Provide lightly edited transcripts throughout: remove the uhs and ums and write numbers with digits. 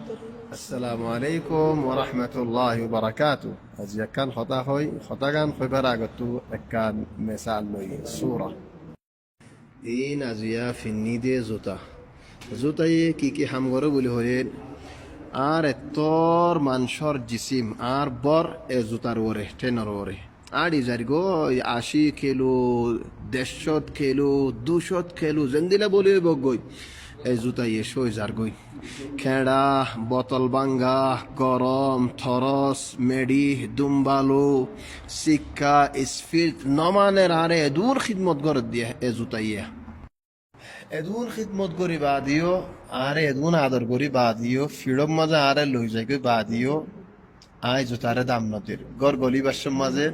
আসসালামু আলাইকুম ওয়া রাহমাতুল্লাহি ওয়া বারাকাতুহু। আজ একখান কথা হই কথাগান হইবার আগতো একখান মেসাল লই সূরা ইন আজিয়া ফিন্নি দে জুতা জুতাই কি হাম করে বলি হলেন আর এতর মানসর জিসিম আর বর এ জুতার ওরে টেনর ওরে আর ইজার গো 80 কিলো 150 কিলো 200 কিলো জেন্দিলা বলি বগই এই জুতাই সই যার গই খেড়া বোতল বাঙ্গা গরম থরস মেডি দুম্বালো সিক্কা স্ফিল্ট নমানের আরে দূর খিদমত করে দিয়ে এ জুতাইয়া এদুন খিদমত করি বাদিও আরে এদুন আদর করি বাদিও ফিরম মাঝে আরে লই যাই কই বাদিও আই জুতারে দাম নদীর গর গলি বাসম মাঝে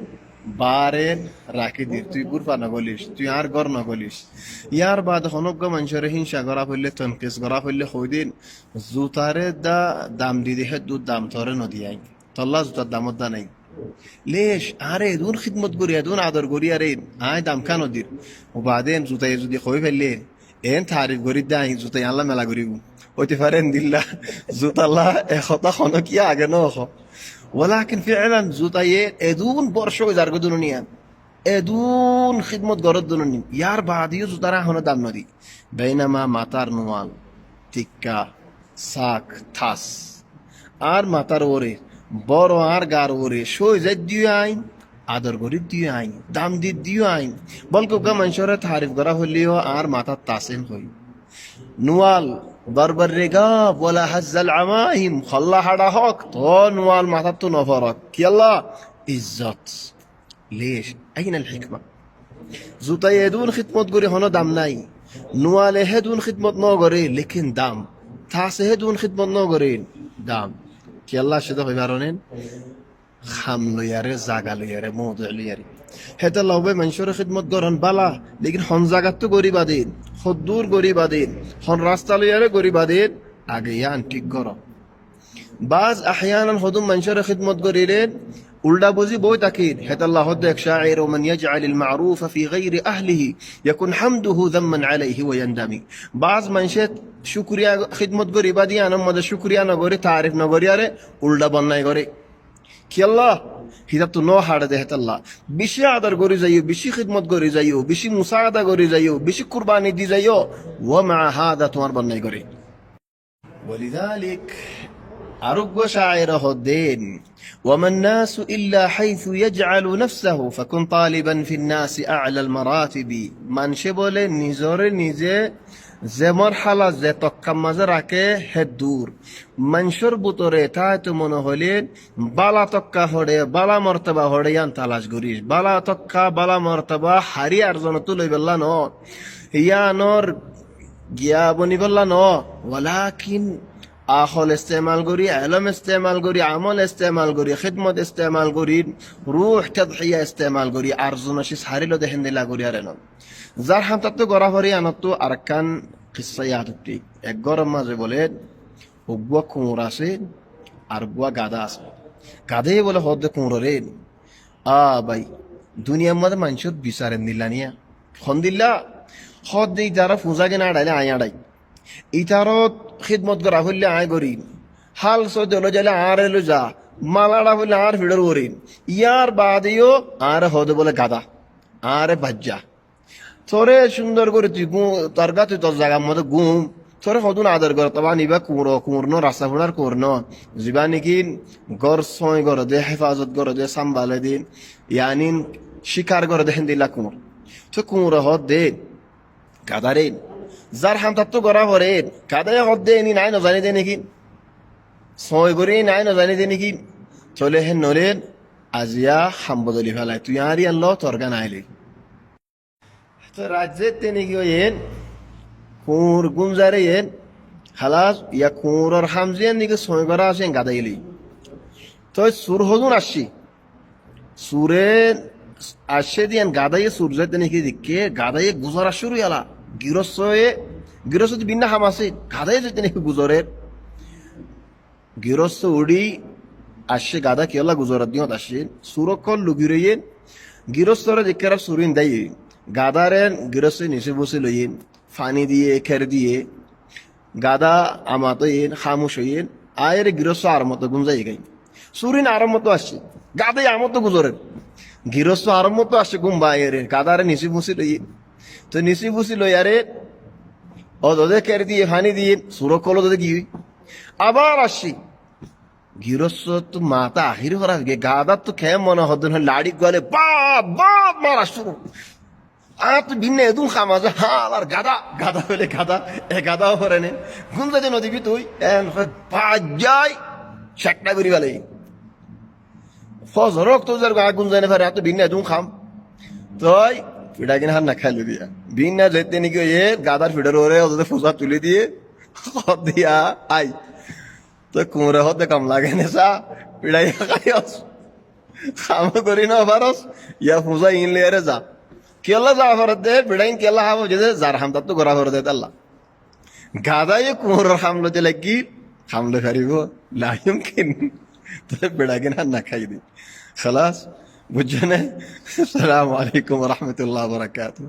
বারেন রাখি দির তুই গুরফা নগলিস তুই আর গর নগলিস ইয়ার বাদ হনজ্ঞ মানুষের হিংসা করা ফেললে তনকেস করা ফেললে হইদিন জুতারে দাম দি দেখে দুধ দাম ধরে নদী আই তল্লা জুতার দামত দা নাই লেশ আরে এদুন খিদমত করি এদুন আদর করি আরে আই দাম খা নদীর ও বাদেন জুতাই যদি হয়ে ফেললে এন তারিফ করি দাই জুতাই আল্লাহ মেলা করিব হইতে পারেন দিল্লা জুতাল্লাহ এখতা খনকিয়া আগে ন ولكن فعلا زوتايه ادون برشو زارغ دونيا ادون خدمت غرض دونني يار بعديو زوتارا هنا دام ندي بينما ماتار نوال تيكا সাক থাস আর মাতার ওরে বড় আর গার ওরে সই যাই দিও আইন আদর করি দিও আইন দাম দি দিও আইন বলকো গা মানুষের তারিফ করা হইলেও আর মাথার তাসেন হই নোয়াল বারবার রেগা বলা হাজ্জাল আমাহিম খল্লা হাড়া হক তো নোয়াল মাথার তো নফরক কি আল্লাহ ইজ্জত লেশ আইনাল হিকমা জুতাই এদুন খিদমত করি হনো দাম নাই নোয়ালে হেদুন খিদমত ন করে লেকিন দাম থাসে হেদুন খিদমত ন করে দাম কি আল্লাহ সেটা হইবা রনেন খাম লইয়ারে জাগা লইয়ারে মদ লইয়ারে হেতা লবে মানুষের খিদমত করন বালা লেকিন হন জাগাত তো গরিবা দিন হদ্দুর গরিবা দিন হন রাস্তা লইয়ারে গরিবা দিন আগে ইয়ান ঠিক কর বাজ আহয়ানান হদুম মানুষের খিদমত করিলেন উল্টা বুঝি বই তাকির হেতাল্লাহ দেখ শায়ের মান ইয়াজআলিল মারুফ ফি গায়রি আহলিহি ইয়াকুন হামদুহু যাম্মান আলাইহি ওয়া ইয়ানদামি বাজ মানুষের শুকরিয়া খিদমত করিবা দিয়া আনম মধ্যে শুকরিয়া নগরি তারিফ নগরি আরে উল্টা বন্যায় করে কি আল্লাহ হিসাব তো ন হাড়ে দেহে আল্লাহ বেশি আদর করে যাইও বেশি খিদমত করে যাইও বেশি মুসাআদা করে যাইও বেশি কুরবানি দি যাইও ওয়া মা হাদা তোমার বন্যাই করে ولذلك أرجو شاعر الدين وما الناس إلا حيث يجعل نفسه فكن طالبا في الناس أعلى المراتب من شبل نزور نزه যে মরহালা যে তক্কার মাঝে রাখে হে দূর মানুষের বুতরে তাই তো মনে হইলেন বালা তক্কা হড়ে বালা মর্তবা হড়ে ইয়ান তালাশ করিস বালা তক্কা বালা মর্তবা হারি আর জন তুলে বেল্লা ন ইয়ানর গিয়া বনি বেল্লা ন ওয়ালাকিন আখল ইস্তেমাল করি ইলম ইস্তেমাল করি আমল ইস্তেমাল করি খিদমত ইস্তেমাল করি রূহ তাদহিয়া ইস্তেমাল করি আর জন সি সারিলো দেখেন দিলা করি আর ন যার হামতা তো গড়া ভরি আনত আরকান কিসা ইয়াদতি এক গরম মাঝে বলে উগুয়া কুমড় আছে আর গুয়া গাদা আছে গাদে বলে হদে কুমড় রে ভাই দুনিয়ার মধ্যে মানুষের বিচারেন দিল্লা নিয়া খন দিল্লা হদ দিই যারা পূজা কেনা আড়াইলে আয় আড়াই ইতারও খিদমত করা হইলে আয় করি হাল সদ হলো যাইলে আর এলো যা মালাড়া হইলে আর ভিড়র করি ইয়ার বাদেও আর হদে বলে গাদা আরে বাজ্জা তোরে সুন্দর করে তুই তোর গা তুই তোর জায়গার মধ্যে ঘুম তোরে সদুন আদর কর তবা নিবা কুমড় রাস্তা ফুড়ার করন যা নাকি গর ছয় গর দে হেফাজত গর দে সাম্বালে দিন ইয়ানিন শিকার করে দেখেন দিলা কুমড় তো কুমড় হদ দে গাদারে যার হামতার তো গড়া ভরে গাদায় হদ দে নি নাই নজানি দে নাকি ছয় করে নাই নজানি দে নাকি চলে হেন নরেন আজিয়া হাম বদলি ফেলায় তুই আরি আনলো তোর গা নাইলে তো রাজ্যের তেনে কি হইন কুঁর গুমজারে ইয়েন হালাস ইয়া কুঁরর হামজিয়ান দিকে সময় করা আসেন গাদাইলি তো সুর হদুন আসছি সুরে আসে দিয়ান গাদাইয়ে সূর্যের তেনে কি দিকে গাদাইয়ে গুজরা শুরু আলা গৃহস্থ বিন্না হাম আছে গাদাইয়ে যে তেনে গুজরের গৃহস্থ উড়ি আসছে গাদা কি আল্লাহ গুজরাত দিয়ত আসছে সুরক্ষণ লুগিরেন গৃহস্থরা দিকে সুরিন দেয় গাদারেন গৃহস্থ নিচে বসে লইয়েন ফানি দিয়ে খের দিয়ে গাদা আমাত হইন খামুশ হইন আয়ের গৃহস্থ আর মতো গুঞ্জাই গাই সুরিন আর মতো আসছে গাদে আমতো গুজরের গৃহস্থ আর মতো আসছে গুম্বা এর গাদারে নিচি ফুসি লই তো নিচি ফুসি লই আরে ও দোদে কের দিয়ে ফানি দিয়ে সুরক কলো দোদে কি আবার আসছি গৃহস্থ তো মাথা আহির করা গাদার তো খেয়ে মনে হতো না লাড়ি গলে বাপ বাপ মারা শুরু আর তো ভিন্ন এদুম খামা যে হাল আর গাদা গাদা হলে গাদা এ গাদাও করে নে গুঞ্জা যে নদী তুই যাই শেকটা করি গেলে ফজরক তো যার গা গুঞ্জা নে ফেরে এত ভিন্ন এদুম খাম তই পিঠা কিনে হার না খাইলে দিয়া ভিন্ন যেতে নাকি এ গাদার ফিডার ওরে ওদের ফুসা তুলে দিয়ে দিয়া আই তো কুমড়ে হতে কাম লাগে না সা পিড়াই খাই খাম করি না পারস ইয়া ফুসা ইনলে আরে যা কেলা যা ফরত দে পিড়াইন কেলা হাবো যে যার হামতা তো গোরা ফর দে আল্লাহ গাদা ये कुमर হামলো যে লাগি হামলে ফারিব লা يمكن তো পিড়া কিনা না খাই দি خلاص বুঝছেন আসসালামু আলাইকুম ওয়া রাহমাতুল্লাহি ওয়া বারাকাতুহু